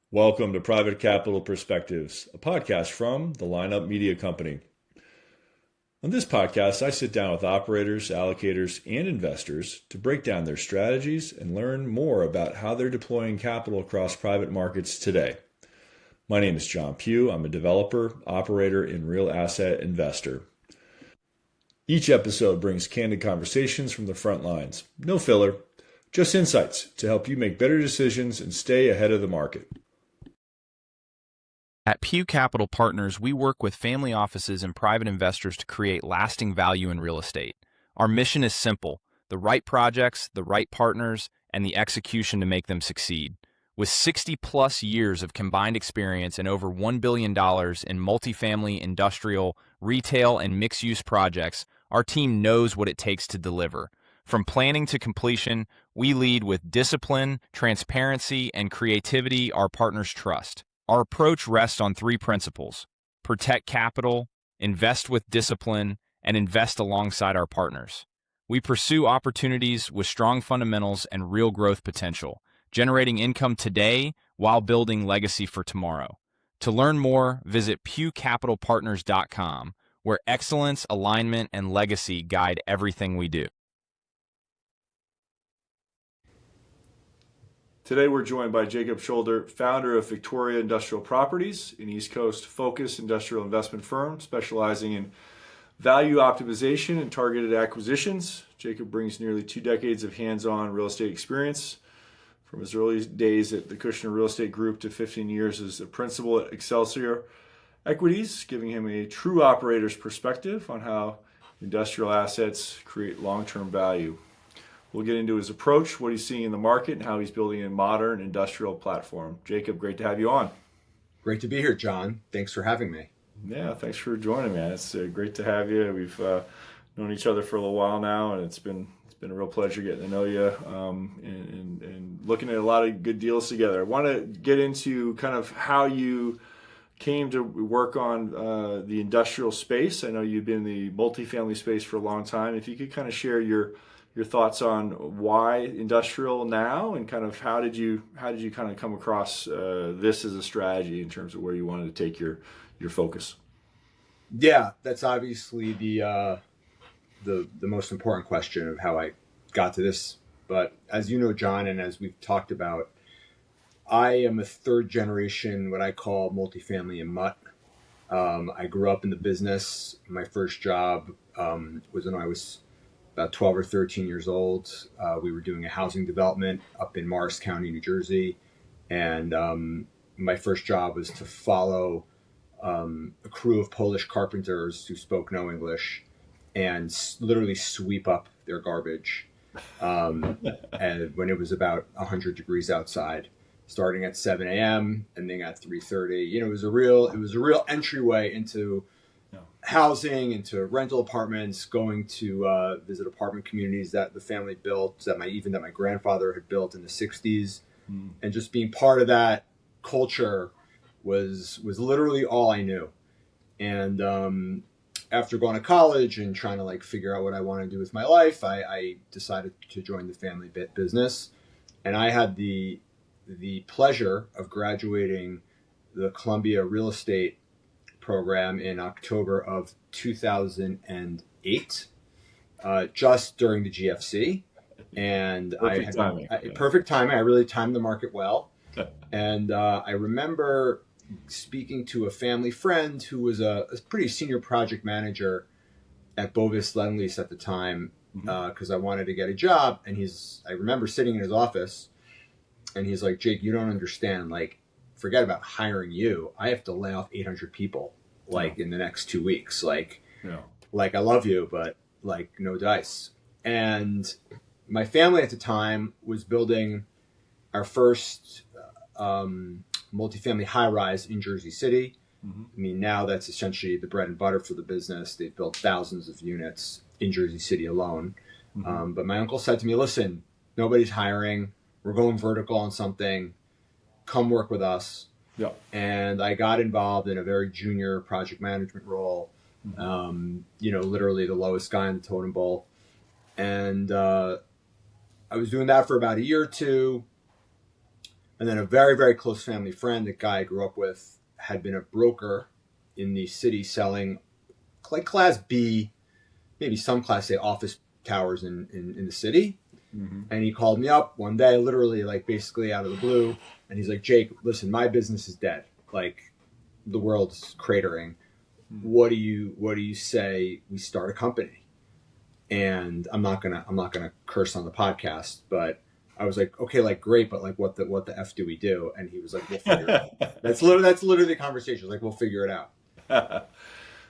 Welcome to Private Capital Perspectives, a podcast from the Lineup Media Company. On this podcast, I sit down with operators, allocators, and investors to break down their strategies and learn more about how they're deploying capital across private markets today. My name is John Pugh. I'm a developer, operator, and real asset investor. Each episode brings candid conversations from the front lines. No filler, just insights to help you make better decisions and stay ahead of the market. At Pew Capital Partners, we work with family offices and private investors to create lasting value in real estate. Our mission is simple: the right projects, the right partners, and the execution to make them succeed. With 60-plus years of combined experience and over $1 billion in multifamily, industrial, retail, and mixed-use projects, our team knows what it takes to deliver. From planning to completion, we lead with discipline, transparency, and creativity our partners trust. Our approach rests on three principles: protect capital, invest with discipline, and invest alongside our partners. We pursue opportunities with strong fundamentals and real growth potential, generating income today while building legacy for tomorrow. To learn more, visit pewcapitalpartners.com, where excellence, alignment, and legacy guide everything we do. Today we're joined by Jacob Schulder, founder of Victoria Industrial Properties, an East Coast focused industrial investment firm specializing in value optimization and targeted acquisitions. Jacob brings nearly 2 decades of hands-on real estate experience, from his early days at the Kushner Real Estate Group to 15 years as a principal at Excelsior Equities, giving him a true operator's perspective on how industrial assets create long-term value. We'll get into his approach, what he's seeing in the market, and how he's building a modern industrial platform. Jacob, great to have you on. Great to be here, John. Thanks for having me. Yeah, thanks for joining me. It's great to have you. We've known each other for a little while now, and it's been a real pleasure getting to know you and looking at a lot of good deals together. I want to get into kind of how you came to work on the industrial space. I know you've been in the multifamily space for a long time. If you could kind of share your thoughts on why industrial now, and kind of how did you kind of come across this as a strategy in terms of where you wanted to take your focus? Yeah, that's obviously the most important question of how I got to this. But as you know, John, and as we've talked about, I am a third generation, what I call multifamily and mutt. I grew up in the business. My first job was when I was about 12 or 13 years old. We were doing a housing development up in Morris County, New Jersey. And my first job was to follow a crew of Polish carpenters who spoke no English and literally sweep up their garbage. And when it was about 100 degrees outside, starting at 7 a.m. ending at 3:30. It was a real entryway into housing, into rental apartments, going to visit apartment communities that the family built, that my grandfather had built in the 60s. And just being part of that culture was literally all I knew. And after going to college and trying to figure out what I want to do with my life, I decided to join the family business. And I had the pleasure of graduating the Columbia Real Estate program in October of 2008, just during the GFC. And perfect timing. I really timed the market well. And I remember speaking to a family friend who was a pretty senior project manager at Bovis Lendlease at the time, because I wanted to get a job. And I remember sitting in his office, and he's like, "Jake, you don't understand. Forget about hiring you. I have to lay off 800 people in the next 2 weeks. I love you, but no dice." And my family at the time was building our first multifamily high rise in Jersey City. I mean, now that's essentially the bread and butter for the business. They've built thousands of units in Jersey City alone. But my uncle said to me, "Listen, nobody's hiring. We're going vertical on something. Come work with us." Yeah. And I got involved in a very junior project management role, literally the lowest guy in the totem pole. And I was doing that for about a year or two. And then a very, very close family friend, the guy I grew up with, had been a broker in the city selling like Class B, maybe some Class A office towers in the city. Mm-hmm. And he called me up one day, literally, like basically out of the blue. And he's like, Jake, listen, my business is dead. Like the world's cratering. What do you say we start a company? And I'm not gonna curse on the podcast, but I was like, okay, like great, but like what the F do we do? And he was like, we'll figure it out. That's literally the conversation. Like, we'll figure it out.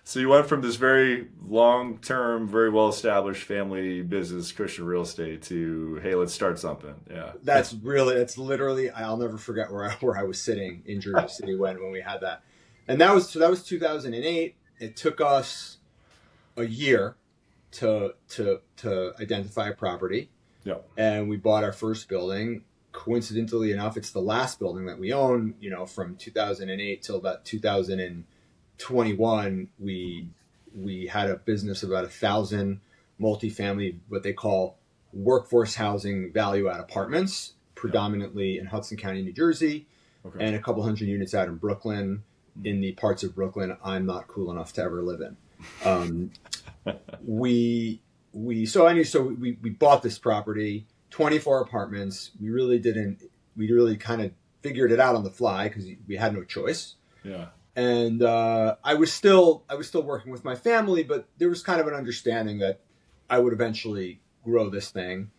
So you went from this very long-term, very well-established family business, Cushion Real Estate, to hey, let's start something. Yeah, That's literally. I'll never forget where I was sitting in Jersey City when we had that, and that was 2008. It took us a year to identify a property, yeah, and we bought our first building. Coincidentally enough, it's the last building that we own. You know, from 2008 till about 2021, we had a business of about 1,000 multifamily, what they call workforce housing value add apartments, predominantly in Hudson County, New Jersey, okay, and a couple hundred units out in Brooklyn, in the parts of Brooklyn I'm not cool enough to ever live in. We bought this property, 24 apartments. We really kind of figured it out on the fly because we had no choice. yeah, And I was still working with my family, but there was kind of an understanding that I would eventually grow this thing.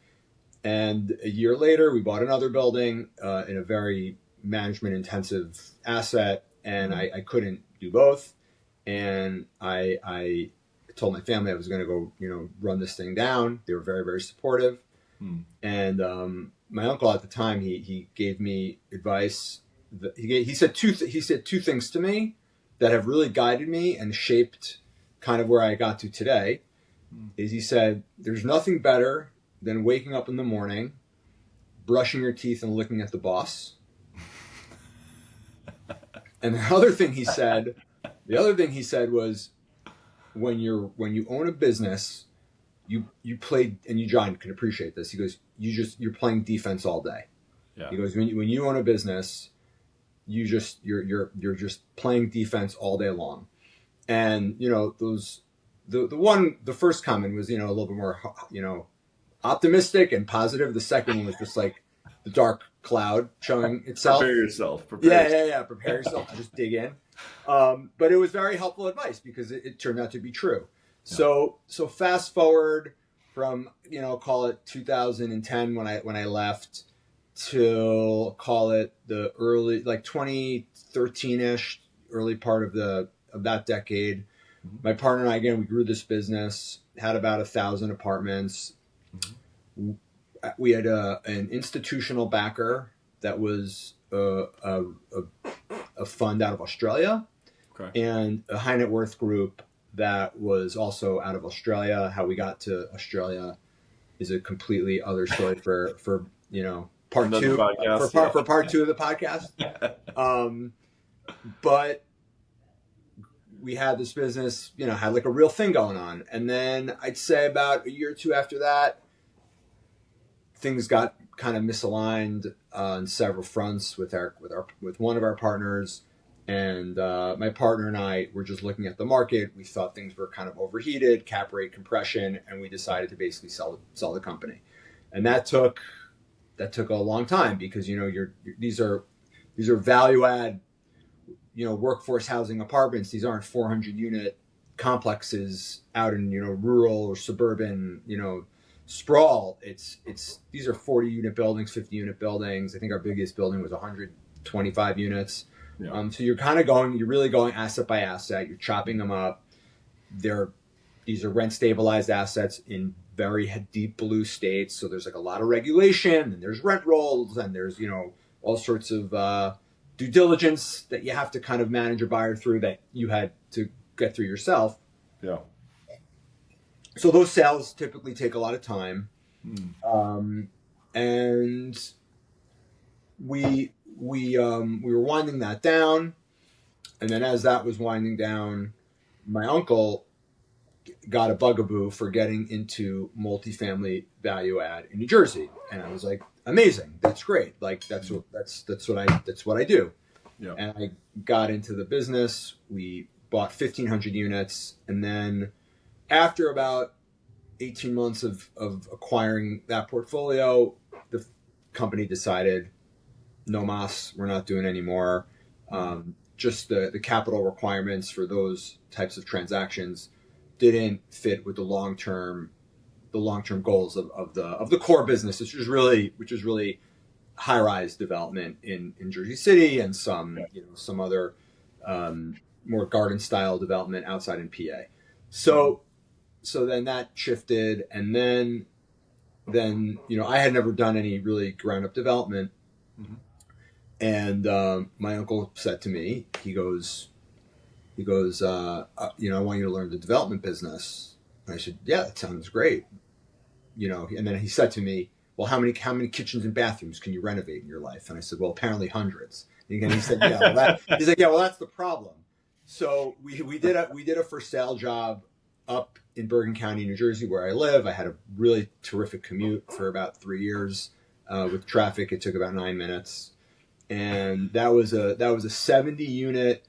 And a year later, we bought another building in a very management intensive asset, and I couldn't do both. And I told my family I was going to go, run this thing down. They were very, very supportive. And my uncle at the time, he gave me advice. He said two things to me that have really guided me and shaped kind of where I got to today. Is he said, there's nothing better than waking up in the morning, brushing your teeth and looking at the boss. And the other thing he said was, when you own a business, you play, and John can appreciate this. He goes, you're playing defense all day. yeah. He goes, when you own a business, you're just playing defense all day long. And the first comment was a little bit more optimistic and positive. The second one was just like the dark cloud showing itself. Prepare yourself. Yeah. Prepare yourself to just dig in. But it was very helpful advice because it turned out to be true. Yeah. So fast forward from call it 2010 when I left till call it the early 2013ish, early part of that decade. Mm-hmm. My partner and I, again, we grew this business, had about 1,000 apartments. Mm-hmm. We had an institutional backer that was a fund out of Australia, okay, and a high net worth group that was also out of Australia. How we got to Australia is a completely other story for part two for part two of the podcast. But we had this business, had like a real thing going on. And then I'd say about a year or two after that, things got kind of misaligned on several fronts with one of our partners. And my partner and I were just looking at the market. We thought things were kind of overheated, cap rate compression, and we decided to basically sell the company. And that took a long time because these are value add workforce housing apartments. These aren't 400 unit complexes out in rural or suburban sprawl. These are 40 unit buildings, 50 unit buildings. I think our biggest building was 125 units. Yeah. So you're really going asset by asset. You're chopping them up. These are rent stabilized assets in very deep blue states. So there's like a lot of regulation, and there's rent rolls, and there's all sorts of due diligence that you have to kind of manage a buyer through that you had to get through yourself. Yeah. So those sales typically take a lot of time, and we were winding that down, and then as that was winding down, my uncle got a bugaboo for getting into multifamily value add in New Jersey, and I was like, amazing, that's great, like that's what I do. Yeah. And I got into the business. We bought 1,500 units, and then after about 18 months of acquiring that portfolio, the company decided, no mas, we're not doing anymore. Just the capital requirements for those types of transactions didn't fit with the long term goals of the core business, which is really high rise development in Jersey City and some other more garden style development outside in PA. So then that shifted, and then I had never done any really ground up development. Mm-hmm. And my uncle said to me, he goes, I want you to learn the development business. And I said, yeah, that sounds great. And then he said to me, well, how many kitchens and bathrooms can you renovate in your life? And I said, well, apparently hundreds. And he said, yeah, well, that's the problem. So we did a for sale job up in Bergen County, New Jersey, where I live. I had a really terrific commute for about 3 years. With traffic, it took about 9 minutes. And that was a 70 unit.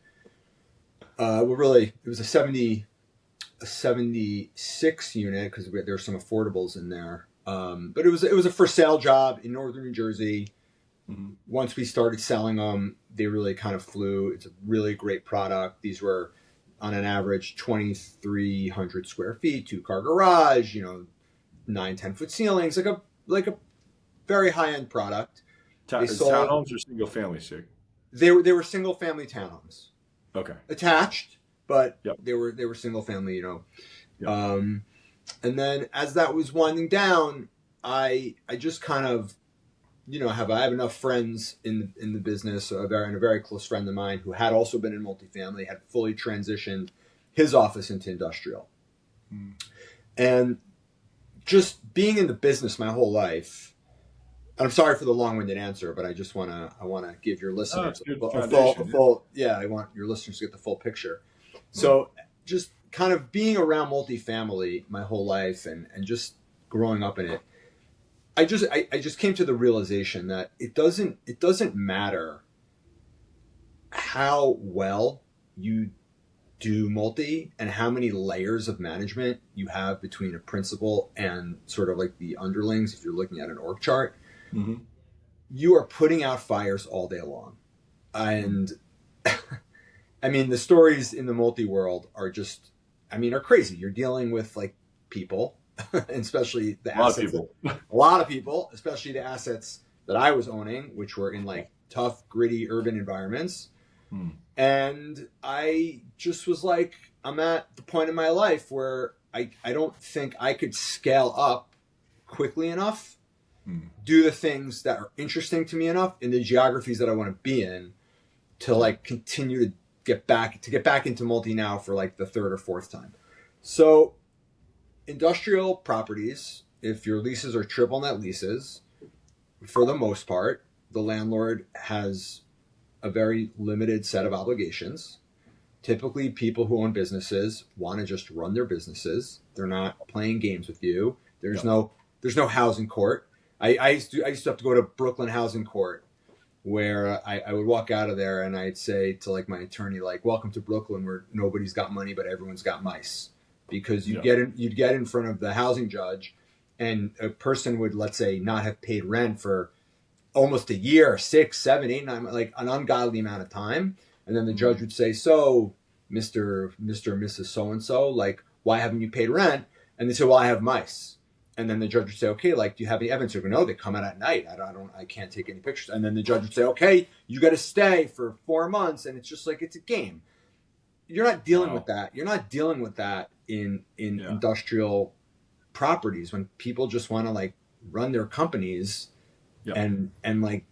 It was a 76 unit because there were some affordables in there. But it was a for sale job in northern New Jersey. Mm-hmm. Once we started selling them, they really kind of flew. It's a really great product. These were on an average 2,300 square feet, 2-car garage, 9-10 foot ceilings, like a very high end product. Townhomes or single family, Sig? They were single family townhomes. Okay. Attached, but yep. they were single family, Yep. And then as that was winding down, I just kind of, I have enough friends in the business, and a very close friend of mine who had also been in multifamily, had fully transitioned his office into industrial. Mm. And just being in the business my whole life, and I'm sorry for the long-winded answer, but I just want to give your listeners a full, I want your listeners to get the full picture. So just kind of being around multifamily my whole life and just growing up in it, I just came to the realization that it doesn't matter how well you do multi and how many layers of management you have between a principal and sort of like the underlings. If you're looking at an org chart, mm-hmm. you are putting out fires all day long. And I mean, the stories in the multi world are crazy. You're dealing with like people, and especially the assets. A lot of people, especially the assets that I was owning, which were in like tough, gritty urban environments. And I just was like, I'm at the point in my life where I don't think I could scale up quickly enough, do the things that are interesting to me enough in the geographies that I want to be in to like continue to get back into multi now for like the third or fourth time. So industrial properties, if your leases are triple net leases, for the most part, the landlord has a very limited set of obligations. Typically, people who own businesses want to just run their businesses. They're not playing games with you. There's no housing court. I used to have to go to Brooklyn Housing Court, where I would walk out of there and I'd say to like my attorney, like, welcome to Brooklyn, where nobody's got money but everyone's got mice. Because you'd get in front of the housing judge, and a person would, let's say, not have paid rent for almost a year, 6, 7, 8, 9, like an ungodly amount of time. And then the judge would say, so Mr. and Mrs. So-and-so, like, why haven't you paid rent? And they say, well, I have mice. And then the judge would say, okay, like, do you have any evidence? They go, no, they come out at night. I can't take any pictures. And then the judge would say, okay, you got to stay for 4 months. And it's just like, it's a game. You're not dealing with that. You're not dealing with that in industrial properties when people just want to like run their companies and like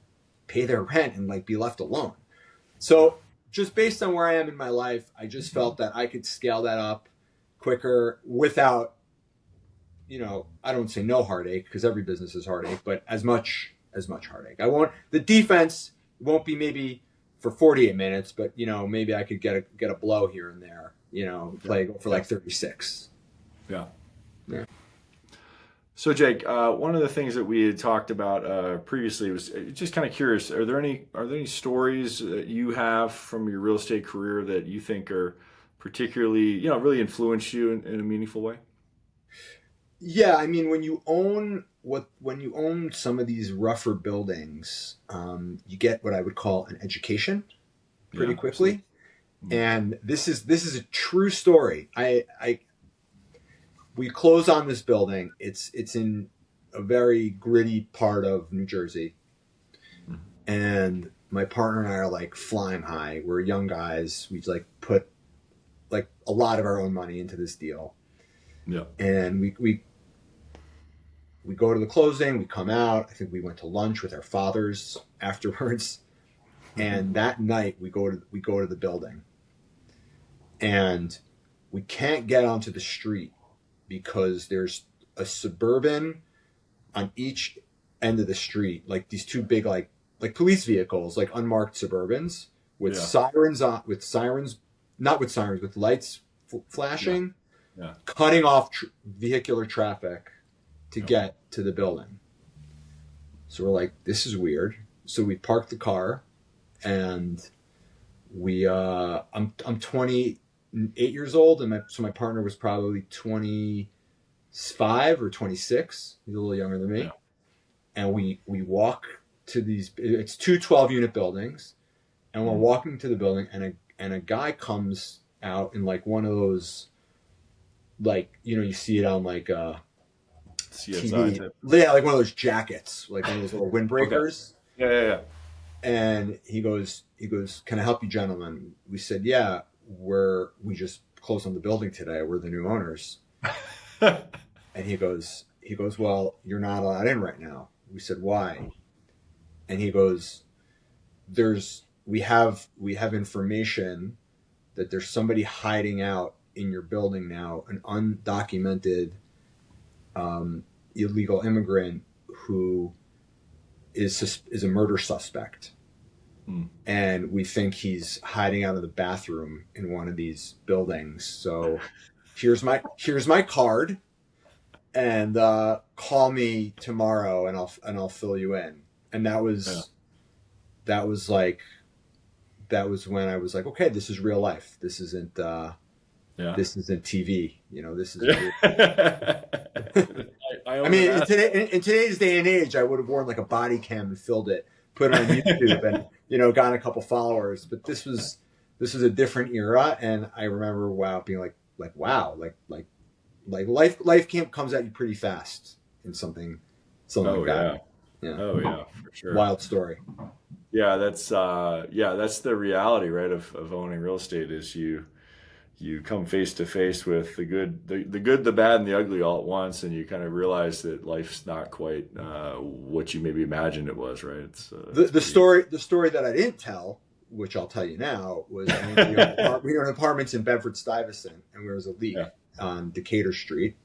pay their rent and like be left alone. So just based on where I am in my life, I just felt that I could scale that up quicker without, I don't say no heartache, because every business is heartache, but as much heartache. The defense won't be maybe for 48 minutes, but maybe I could get a blow here and there, play for like 36. Yeah. Yeah. So Jake, one of the things that we had talked about previously was just kind of curious. Are there any stories that you have from your real estate career that you think are particularly, really influenced you in a meaningful way? Yeah, I mean, when you own some of these rougher buildings, you get what I would call an education pretty Yeah, absolutely. quickly. And this is a true story. I we close on this building. It's in a very gritty part of New Jersey, Mhm. and my partner and I are like flying high. We're young guys. We like put like a lot of our own money into this deal, Yeah. and we go to the closing. We come out. I think we went to lunch with our fathers afterwards, and that night we go to the building, and we can't get onto the street because there's a Suburban on each end of the street, like these two big like police vehicles, like unmarked Suburbans with Yeah. sirens on, with sirens, not with sirens, with lights Yeah. flashing, Yeah. cutting off vehicular traffic to Yeah. get to the building. So we're like, this is weird. So we parked the car, and I'm 28 years old, and my partner was probably 25 or 26. He's a little younger than me. Yeah. And we walk to these. It's two 12-unit buildings, and we're walking to the building, and a guy comes out in like one of those, like, you see it on like CSI TV. type. Yeah, like one of those jackets, like one of those little Okay. windbreakers. Yeah. Yeah. And he goes, can I help you, gentlemen? We said, yeah, we just closed on the building today. We're the new owners. Yeah. And he goes, well, you're not allowed in right now. We said, why? And he goes, we have information that there's somebody hiding out in your building now, an undocumented illegal immigrant who is a murder suspect. And we think he's hiding out of the bathroom in one of these buildings. So here's my card, and call me tomorrow, and I'll fill you in. And that was when I was like, okay, this is real life. This isn't TV. This is real. I mean, in today's day and age, I would have worn like a body cam and filmed it, put it on YouTube, and gotten a couple followers. But this was a different era, and I remember being like wow, life comes at you pretty fast in something like that. Yeah. Oh yeah, for sure. Wild story. Yeah, that's the reality, right, of owning real estate is you come face to face with the good, the bad, and the ugly all at once, and you kind of realize that life's not quite what you maybe imagined it was, right? It's the story that I didn't tell, which I'll tell you now, was we owned apartments in Bedford Stuyvesant, and there was a leak on Decatur Street,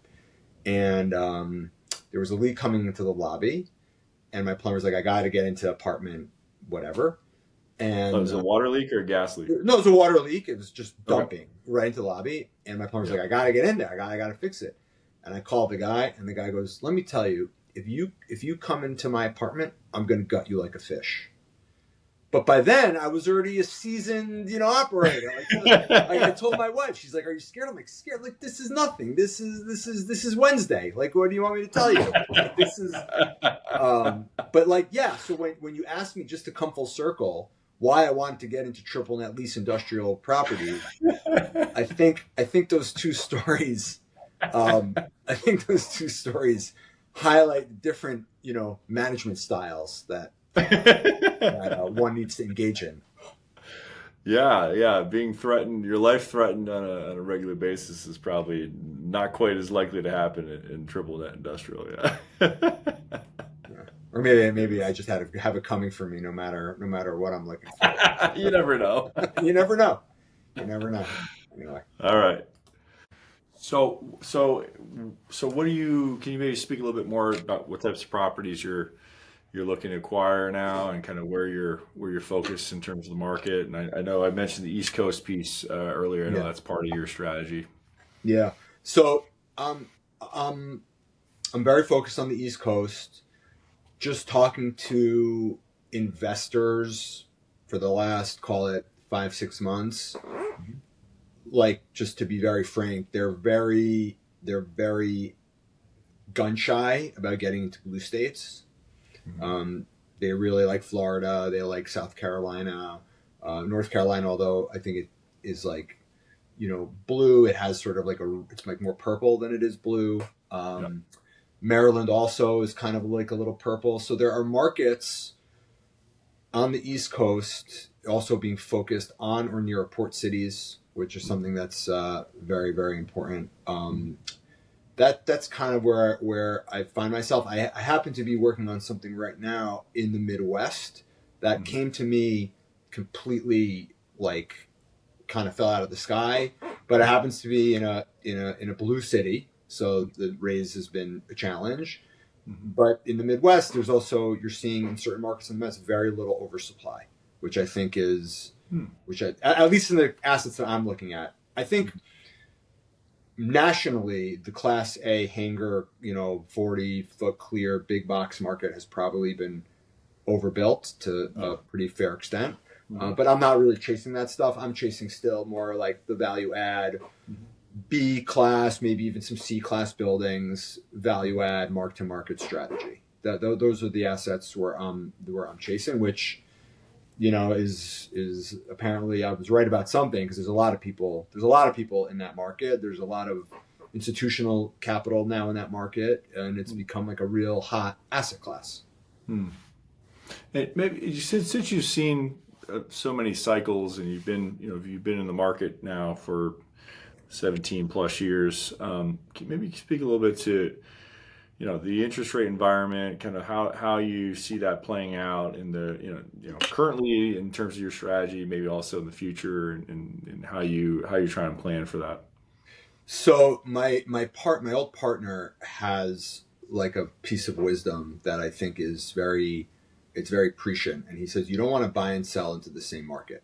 and there was a leak coming into the lobby, and my plumber's like, I got to get into apartment whatever. And it was a water leak or a gas leak? No, it was a water leak. It was just dumping right into the lobby. And my plumber's like, I got to get in there. I got to fix it. And I called the guy, and the guy goes, let me tell you, if you come into my apartment, I'm going to gut you like a fish. But by then, I was already a seasoned, operator. I told my wife, she's like, "Are you scared?" I'm like, "Scared? Like, this is nothing. This is Wednesday. Like, what do you want me to tell you? Like, this is." But like, yeah. So when you ask me, just to come full circle, why I wanted to get into triple net lease industrial property, I think those two stories, highlight different, management styles that one needs to engage in. Yeah. Being threatened, your life threatened on a regular basis is probably not quite as likely to happen in triple net industrial. Yeah. Or maybe I just have it coming for me no matter what I'm looking for. You never know. You never know. Anyway. All right. So what can you maybe speak a little bit more about what types of properties you're looking to acquire now, and kind of where you're focused in terms of the market? And I know I mentioned the East Coast piece earlier. I know that's part of your strategy. Yeah. So Um, um, I'm very focused on the East Coast. Just talking to investors for the last, call it 5, 6 months. Like, just to be very frank, they're very gun shy about getting into blue states. Um, they really like Florida. They like South Carolina, North Carolina. Although I think it is like, blue. It has sort of like it's like more purple than it is blue. Yeah. Maryland also is kind of like a little purple. So there are markets on the East Coast also being focused on or near port cities, which is something that's very, very important. That's kind of where I find myself. I happen to be working on something right now in the Midwest that came to me completely, like, kind of fell out of the sky, but it happens to be in a blue city, so the raise has been a challenge. But in the Midwest, there's also, you're seeing in certain markets in the Midwest very little oversupply, which I think is, at least in the assets that I'm looking at, I think nationally the Class A hangar, 40-foot clear big box market has probably been overbuilt to a pretty fair extent. But I'm not really chasing that stuff. I'm chasing still more like the value add, B class, maybe even some C class buildings, value add, mark to market strategy. Those are the assets where I'm chasing, which is apparently I was right about something, because there's a lot of people in that market. There's a lot of institutional capital now in that market, and it's become like a real hot asset class. And maybe since you've seen so many cycles, and you've been in the market now for 17 plus years, maybe speak a little bit to the interest rate environment, kind of how you see that playing out in the currently in terms of your strategy, maybe also in the future, and how you're trying to plan for that. So my old partner has like a piece of wisdom that I think is very prescient, and he says you don't want to buy and sell into the same market.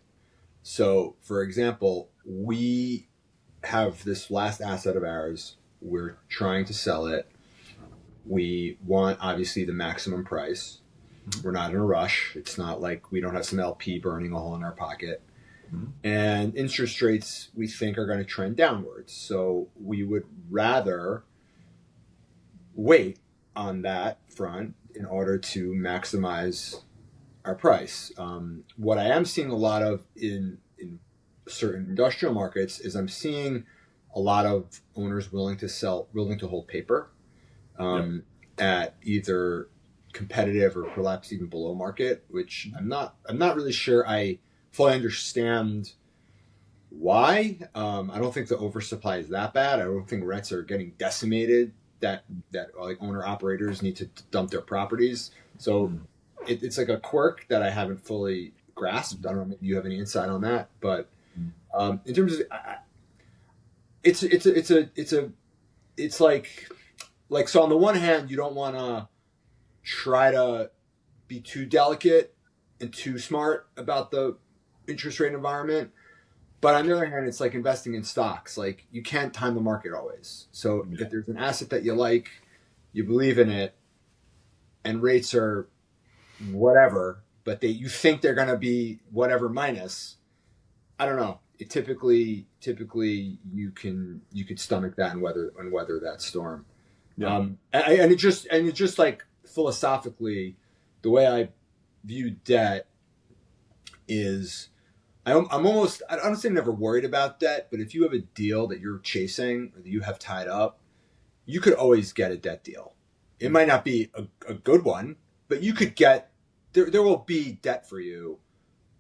So, for example, we have this last asset of ours. We're trying to sell it. We want obviously the maximum price. We're not in a rush. It's not like we don't have some LP burning a hole in our pocket. And interest rates, we think, are going to trend downwards. So we would rather wait on that front in order to maximize our price. What I am seeing a lot of in certain industrial markets is I'm seeing a lot of owners willing to hold paper at either competitive or perhaps even below market, which I'm not really sure I fully understand why. I don't think the oversupply is that bad. I don't think rents are getting decimated that like owner operators need to dump their properties. So it's like a quirk that I haven't fully grasped. I don't know if you have any insight on that, but in terms of it's like so on the one hand, you don't want to try to be too delicate and too smart about the interest rate environment. But on the other hand, it's like investing in stocks. Like, you can't time the market always. So if there's an asset that you like, you believe in it, and rates are whatever, but you think they're going to be whatever minus, I don't know. Typically you could stomach that and weather that storm. And it just like philosophically, the way I view debt is I'm almost, I don't say never worried about debt, but if you have a deal that you're chasing or that you have tied up, you could always get a debt deal. It might not be a good one, but you could get, there will be debt for you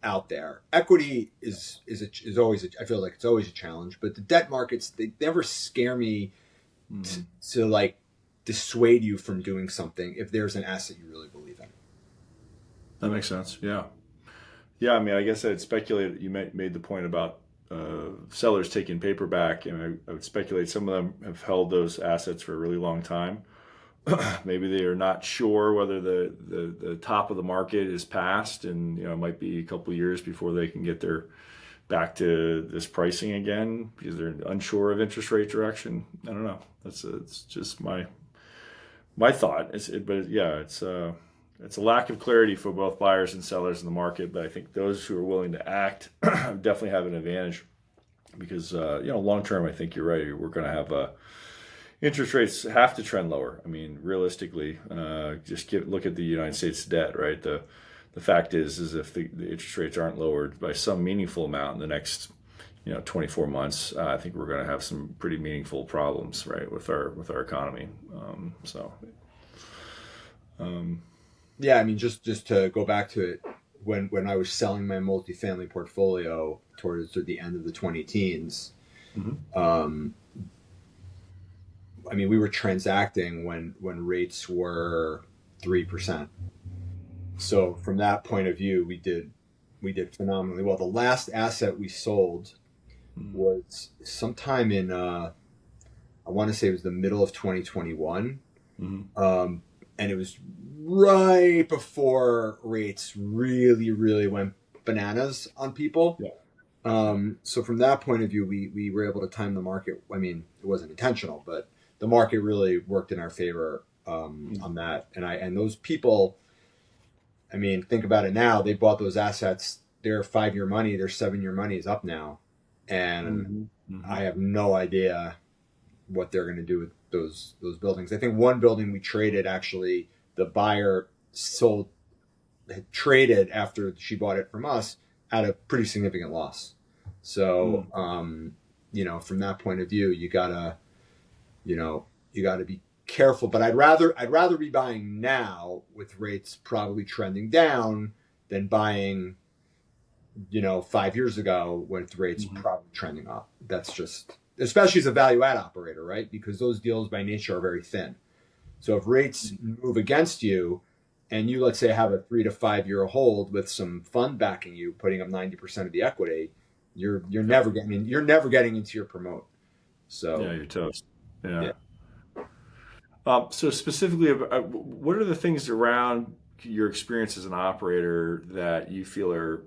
out there. Equity is always, I feel like it's always a challenge, but the debt markets, they never scare me to like dissuade you from doing something if there's an asset you really believe in. That makes sense. Yeah. I mean, I guess I'd speculate. You made the point about sellers taking paper back, and I would speculate some of them have held those assets for a really long time. Maybe they are not sure whether the top of the market is passed, and it might be a couple of years before they can get their back to this pricing again because they're unsure of interest rate direction. I don't know. It's just my thought. It's a lack of clarity for both buyers and sellers in the market. But I think those who are willing to act definitely have an advantage because long term, I think you're right. We're going to have interest rates have to trend lower. I mean, realistically, look at the United States debt, right? The fact is if the interest rates aren't lowered by some meaningful amount in the next 24 months, I think we're going to have some pretty meaningful problems, right, with our economy. Yeah, I mean, just to go back to it, when I was selling my multifamily portfolio towards the end of the 20-teens, I mean, we were transacting when rates were 3%. So from that point of view, we did phenomenally well. The last asset we sold was sometime in I want to say it was the middle of 2021, and it was right before rates really went bananas on people. Yeah. So from that point of view, we were able to time the market. I mean, it wasn't intentional, but the market really worked in our favor on that. And those people, I mean, think about it now. They bought those assets. Their 5-year money, their 7-year money is up now, and I have no idea what they're going to do with those buildings. I think one building we traded, actually, the buyer had traded after she bought it from us at a pretty significant loss. So, from that point of view, you gotta be careful. But I'd rather be buying now with rates probably trending down than buying, 5 years ago with rates probably trending up. That's just, especially as a value add operator, right? Because those deals by nature are very thin. So if rates move against you, and you, let's say, have a 3 to 5 year hold with some fund backing you, putting up 90% of the equity, you're never getting into your promote. So you're toast. Yeah. So specifically, what are the things around your experience as an operator that you feel are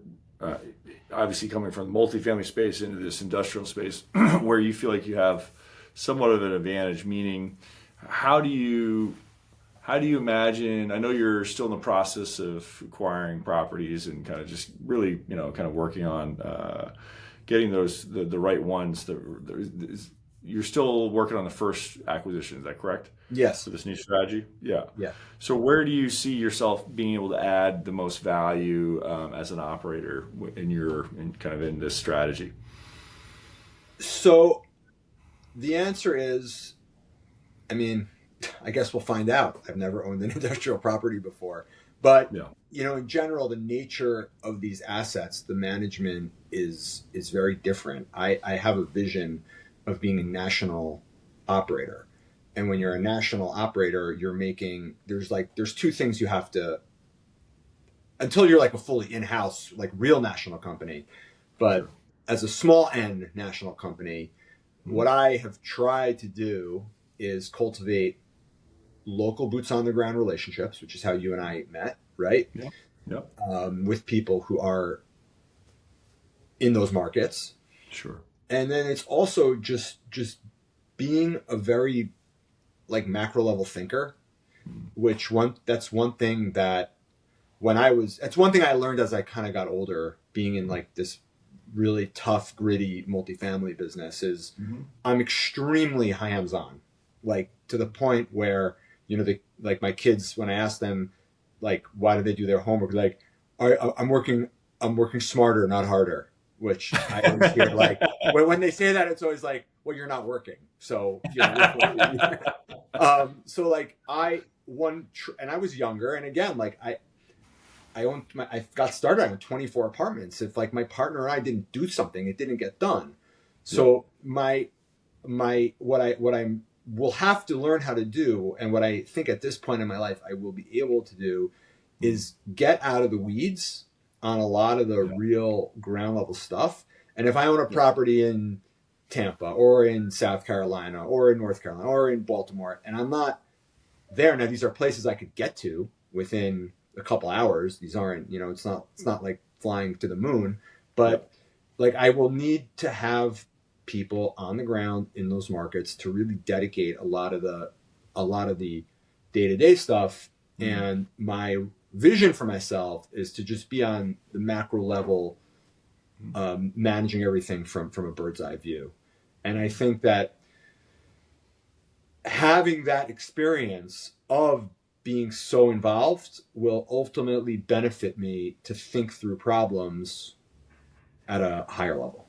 obviously coming from the multifamily space into this industrial space, where you feel like you have somewhat of an advantage? Meaning, how do you imagine? I know you're still in the process of acquiring properties and kind of just really, kind of working on getting those the right ones. You're still working on the first acquisition. Is that correct? Yes. For this new strategy? Yeah. Yeah. So where do you see yourself being able to add the most value as an operator in this strategy? So the answer is, I mean, I guess we'll find out. I've never owned an industrial property before, but in general, the nature of these assets, the management is very different. I have a vision of being a national operator. And when you're a national operator, there's two things you have to, until you're like a fully in-house, like real national company. But as a small N national company, what I have tried to do is cultivate local boots on the ground relationships, which is how you and I met, right? Yeah. With people who are in those markets. Sure. And then it's also just being a very macro level thinker, that's one thing that that's one thing I learned as I kind of got older, being in this really tough, gritty multifamily business, is I'm extremely hands-on, to the point where, my kids, when I ask them, why do they do their homework? I'm working smarter, not harder. Which I always hear, when they say that, it's always well, you're not working. So, and I was younger. And again, I got started on 24 apartments. If my partner and I didn't do something, it didn't get done. So what I will have to learn how to do, and what I think at this point in my life I will be able to do, is get out of the weeds on a lot of the real ground level stuff. And if I own a property in Tampa or in South Carolina or in North Carolina or in Baltimore, and I'm not there, now these are places I could get to within a couple hours. These aren't, it's not like flying to the moon, but like I will need to have people on the ground in those markets to really dedicate a lot of the day-to-day stuff. And my vision for myself is to just be on the macro level, managing everything from a bird's eye view. And I think that having that experience of being so involved will ultimately benefit me to think through problems at a higher level.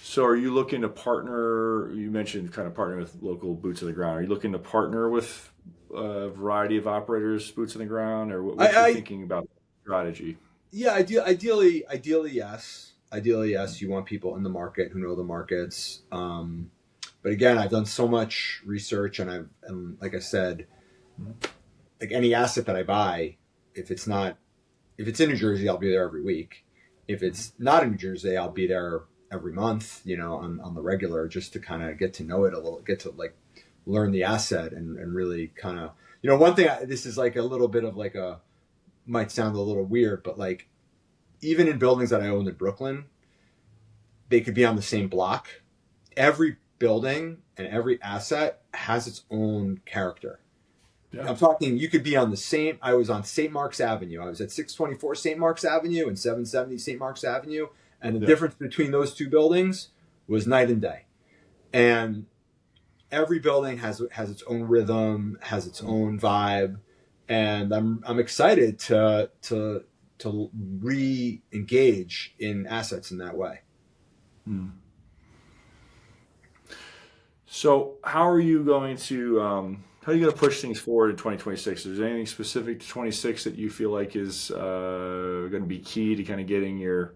So are you looking to partner, you mentioned kind of partnering with local boots on the ground. Are you looking to partner with a variety of operators, boots on the ground, or what you're thinking about strategy? Yeah, ideally, yes. Ideally, yes. You want people in the market who know the markets. But again, I've done so much research, and like I said, like any asset that I buy, if it's in New Jersey, I'll be there every week. If it's not in New Jersey, I'll be there every month, on the regular, just to kind of get to know it a little, get to like learn the asset and really kind of, one thing, this is like a little bit of like might sound a little weird, but like even in buildings that I owned in Brooklyn, they could be on the same block. Every building and every asset has its own character. Yeah. I'm talking, you could be on I was on St. Mark's Avenue. I was at 624 St. Mark's Avenue and 770 St. Mark's Avenue. And the difference between those two buildings was night and day. And every building has its own rhythm, has its own vibe. And I'm excited to re-engage in assets in that way. So how are you going to push things forward in 2026? Is there anything specific to 26 that you feel like is going to be key to kind of getting you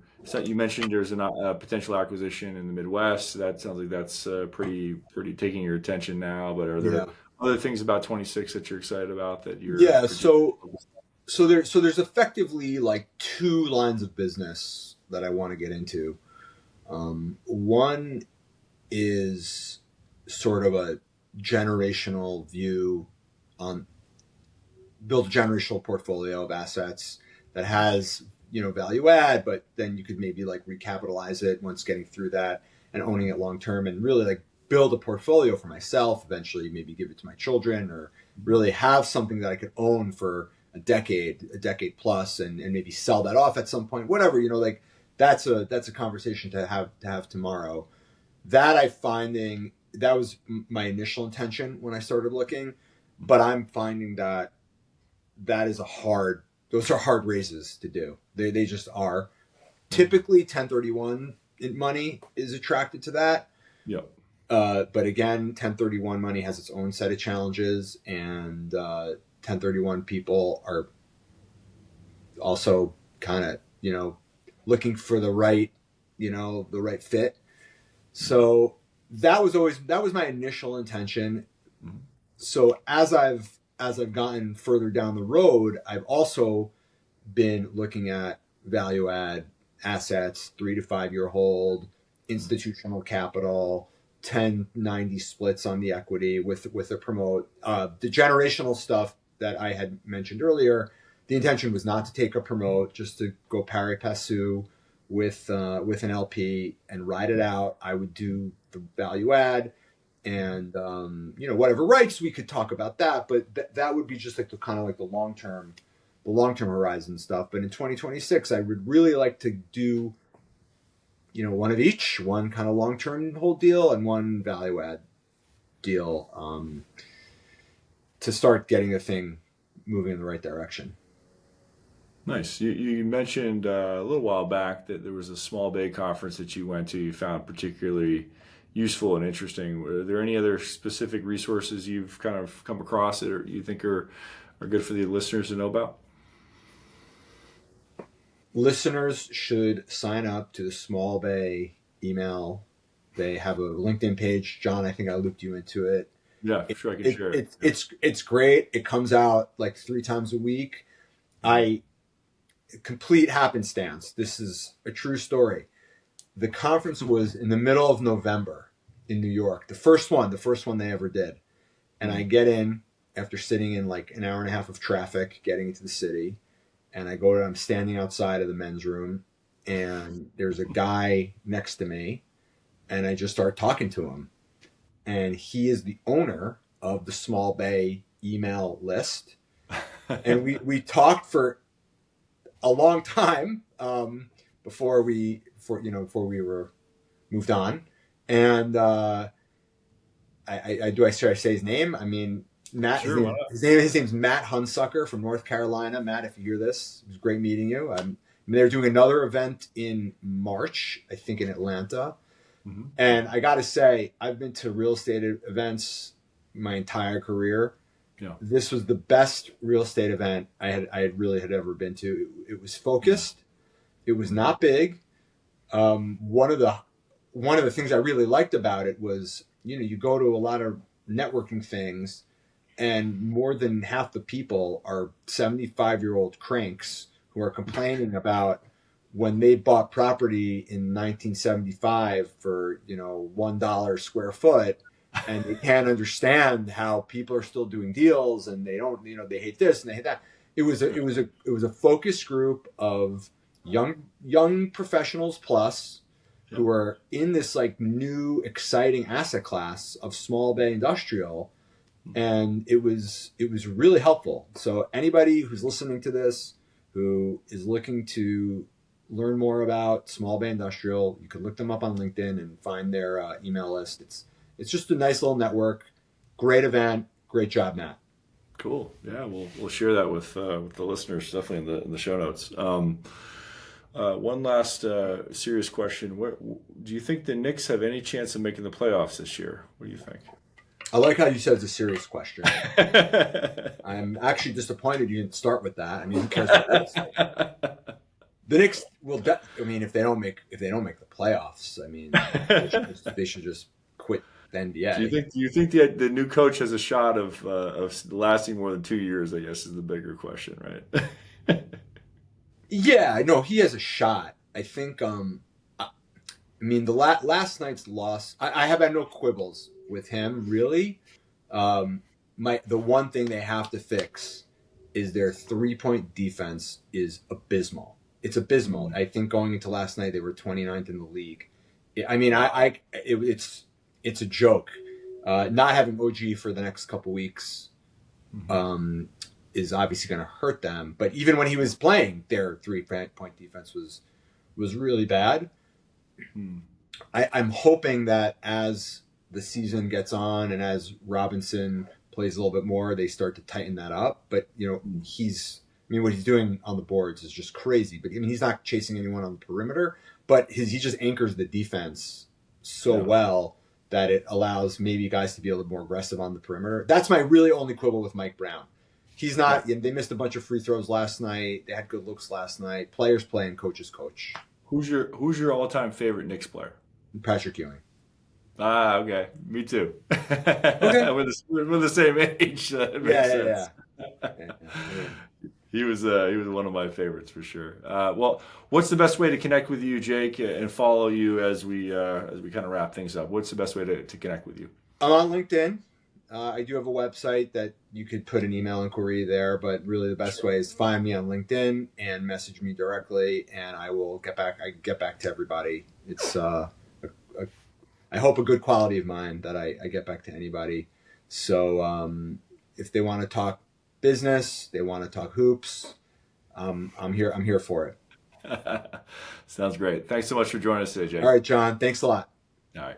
mentioned there's a potential acquisition in the Midwest. That sounds like that's pretty taking your attention now, but are there other things about 26 that you're excited about that you're so there's effectively like two lines of business that I want to get into. One is sort of a generational view on build a generational portfolio of assets that has value add, but then you could maybe like recapitalize it once getting through that and owning it long term, and really like build a portfolio for myself, eventually maybe give it to my children, or really have something that I could own for a decade plus, and maybe sell that off at some point, whatever, like that's a conversation to have tomorrow. That that was my initial intention when I started looking, but I'm finding that is those are hard raises to do. They just are. Typically 1031 money is attracted to that. Yep. But again, 1031 money has its own set of challenges, and 1031 people are also kind of, looking for the right fit. So that was my initial intention. So as I've gotten further down the road, I've also been looking at value add assets, 3 to 5 year hold, institutional capital, 10/90 splits on the equity with a promote. The generational stuff that I had mentioned earlier, the intention was not to take a promote, just to go pari passu with an LP and ride it out. I would do the value add, and whatever rights, we could talk about that, but that would be just like the kind of like the long term horizon stuff. But in 2026, I would really like to do one of each, one kind of long term hold deal and one value add deal, to start getting the thing moving in the right direction. Nice. You mentioned a little while back that there was a small bay conference that you went to, you found particularly useful and interesting. Are there any other specific resources you've kind of come across that you think are good for the listeners to know about? Listeners should sign up to the Small Bay email. They have a LinkedIn page. John, I think I looped you into it. Yeah, sure, I can share it. It's great. It comes out like 3 times a week. Complete happenstance. This is a true story. The conference was in the middle of November in New York. The first one they ever did. And I get in after sitting in like an hour and a half of traffic getting into the city. And I'm standing outside of the men's room, and there's a guy next to me, and I just start talking to him, and he is the owner of the Small Bay email list, and we talked for a long time before we were moved on, and should I say his name? I mean, Matt. Sure, His name's Matt Hunsucker from North Carolina. Matt, if you hear this, it was great meeting you. They're doing another event in March, I think, in Atlanta. Mm-hmm. And I got to say, I've been to real estate events my entire career. Yeah. This was the best real estate event I had ever been to. It was focused. It was not big. One of the things I really liked about it was, you go to a lot of networking things, and more than half the people are 75-year-old cranks who are complaining about when they bought property in 1975 for, $1 square foot, and they can't understand how people are still doing deals, and they don't, they hate this and they hate that. It was a focus group of young professionals plus who are in this like new exciting asset class of small bay industrial, and it was really helpful. So anybody who's listening to this who is looking to learn more about small bay industrial, you can look them up on LinkedIn and find their email list. It's just a nice little network. Great event. Great job, Matt. Cool. Yeah, we'll share that with the listeners, definitely in the show notes. One last serious question: do you think the Knicks have any chance of making the playoffs this year? What do you think? I like how you said it's a serious question. I'm actually disappointed you didn't start with that. I mean, who cares what that is? The Knicks will. If they don't make the playoffs, I mean, they should just quit the NBA. Do you think the new coach has a shot of lasting more than 2 years? I guess is the bigger question, right? Yeah, no, he has a shot. I think. The last night's loss. I have had no quibbles with him, really. The one thing they have to fix is their 3-point defense is abysmal. It's abysmal. I think going into last night they were 29th in the league. It's a joke. Not having OG for the next couple weeks is obviously going to hurt them. But even when he was playing, their 3-point defense was really bad. I'm hoping that as the season gets on and as Robinson plays a little bit more, they start to tighten that up. But what he's doing on the boards is just crazy. But he's not chasing anyone on the perimeter, but he just anchors the defense so well that it allows maybe guys to be a little more aggressive on the perimeter. That's my really only quibble with Mike Brown. He's not. They missed a bunch of free throws last night. They had good looks last night. Players play and coaches coach. Who's your all-time favorite Knicks player? Patrick Ewing. Ah, okay. Me too. Okay. We're the same age. That makes sense. Yeah. He was one of my favorites for sure. Well, what's the best way to connect with you, Jake, and follow you as we kind of wrap things up? What's the best way to connect with you? I'm on LinkedIn. I do have a website that you could put an email inquiry there, but really the best way is find me on LinkedIn and message me directly, and I will get back. I get back to everybody. It's I hope a good quality of mine that I get back to anybody. So if they want to talk business, they want to talk hoops, I'm here for it. Sounds great. Thanks so much for joining us today, Jake. All right, John. Thanks a lot. All right.